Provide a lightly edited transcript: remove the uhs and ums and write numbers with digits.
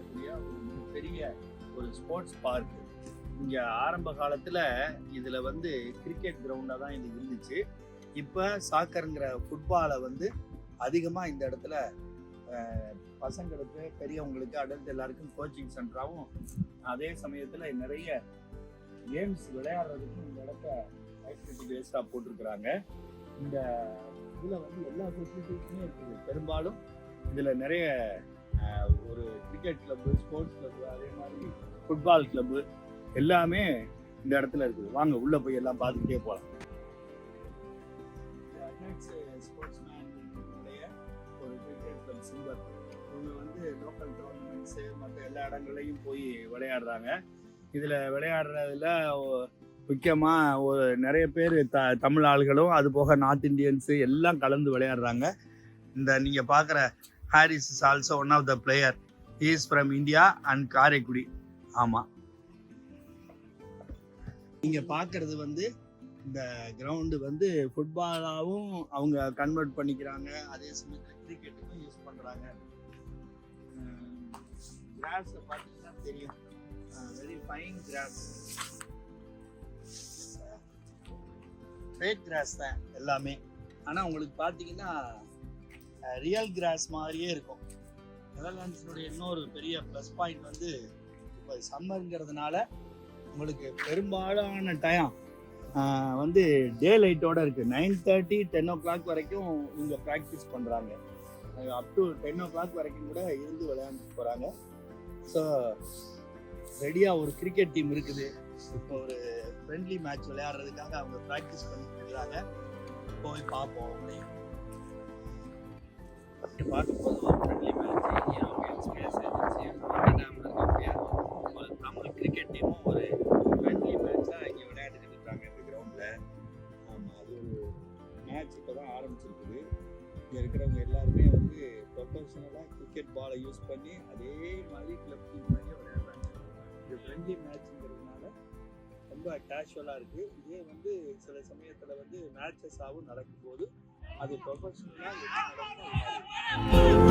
இருக்கக்கூடிய ஒரு மிகப்பெரிய ஒரு ஸ்போர்ட்ஸ் பார்க். இங்க ஆரம்ப காலத்துல இதுல வந்து கிரிக்கெட் கிரவுண்டா தான் இது இருந்துச்சு. இப்ப சாக்கருங்கிற ஃபுட்பாலை வந்து அதிகமா இந்த இடத்துல பசங்களுக்கு, பெரியவங்களுக்கு, அடல்ட் எல்லாருக்கும் கோச்சிங் சென்டராகவும், அதே சமயத்துல நிறைய கேம்ஸ் விளையாடுறதுக்கும் இந்த இடத்த ஆக்டிவிட்டி பேஸ்டா போட்டிருக்கிறாங்க. இந்த இதுல வந்து எல்லா ஃபெசிலிட்டிஸுமே இருக்குது. பெரும்பாலும் இதுல நிறைய ஒரு கிரிக்கெட் கிளப்பு, ஸ்போர்ட்ஸ் கிளப்பு, அதே மாதிரி ஃபுட்பால் கிளப்பு எல்லாமே இந்த இடத்துல இருக்குது. வாங்க உள்ள போய் எல்லாம் பார்த்துக்கிட்டே போகலாம். ஸ்போர்ட்ஸ்மேனுடைய ஒரு கிரிக்கெட் கிளப் சிங்கர், இவங்க வந்து லோக்கல் டோர்னமெண்ட்ஸ் மற்ற எல்லா இடங்கள்லையும் போய் விளையாடுறாங்க. இதுல விளையாடுறதுல முக்கியமா ஒரு நிறைய பேர் தமிழ் ஆளுகளும், அது போக நார்த் இந்தியன்ஸ் எல்லாம் கலந்து விளையாடுறாங்க. இந்த நீங்க பாக்குற Harris is also one of the player. He is from India and Karaikudi. ஆமா, நீங்க பாக்குறது வந்து இந்த கிரவுண்டு வந்து ஃபுட்பாலாவும் அவங்க கன்வெர்ட் பண்ணிக்கிறாங்க, அதே சமயத்தில் கிரிக்கெட்டுக்கும் யூஸ் பண்றாங்க. கிராஸ் பார்த்தீங்கன்னா தெரியும், very fine cross, fake cross தான் எல்லாமே. ஆனால் உங்களுக்கு பார்த்தீங்கன்னா ரியல் கிராஸ் மாதிரியே இருக்கும். நெதர்லாண்ட்ஸினுடைய இன்னொரு பெரிய ப்ளஸ் பாயிண்ட் வந்து இப்போ சம்மருங்கிறதுனால உங்களுக்கு பெரும்பாலான டைம் வந்து டே லைட்டோட இருக்கு. 9:30 10 o'clock வரைக்கும் இங்கே ப்ராக்டிஸ் பண்ணுறாங்க. அப் டு 10 o'clock வரைக்கும் கூட இருந்து விளையாண்டுட்டு போகிறாங்க. ஸோ ரெடியாக ஒரு கிரிக்கெட் டீம் இருக்குது. இப்போ ஒரு ஃப்ரெண்ட்லி மேட்ச் விளையாடுறதுக்காக அவங்க ப்ராக்டிஸ் பண்ணிட்டு இருக்காங்க. போய் பார்ப்போம். பார்க்கும்போது ஒரு ஃப்ரெண்ட்லி மேட்ச் ஒரு தமிழ் கிரிக்கெட் டீமும் ஒரு ஃப்ரெண்ட்லி மேட்சாக இங்கே விளையாண்டுக்கிட்டு இருக்காங்க இந்த கிரவுண்டில். ஆமாம், அது ஒரு மேட்ச் இப்போ தான் ஆரம்பிச்சிருக்குது. இங்கே இருக்கிறவங்க எல்லாருமே வந்து ப்ரொஃபஷனலாக கிரிக்கெட் பாலை யூஸ் பண்ணி அதே மாதிரி கிளப் டீம் மாதிரியே விளையாடுறாங்க. இது ஃப்ரெண்ட்லி மேட்ச்ங்கிறதுனால ரொம்ப கேஷுவலாக இருக்குது. இதே வந்து சில சமயத்தில் வந்து மேட்சஸாகவும் நடக்கும்போது அது ப்ரொஃபஷனலாக எப்படி நடக்கும்.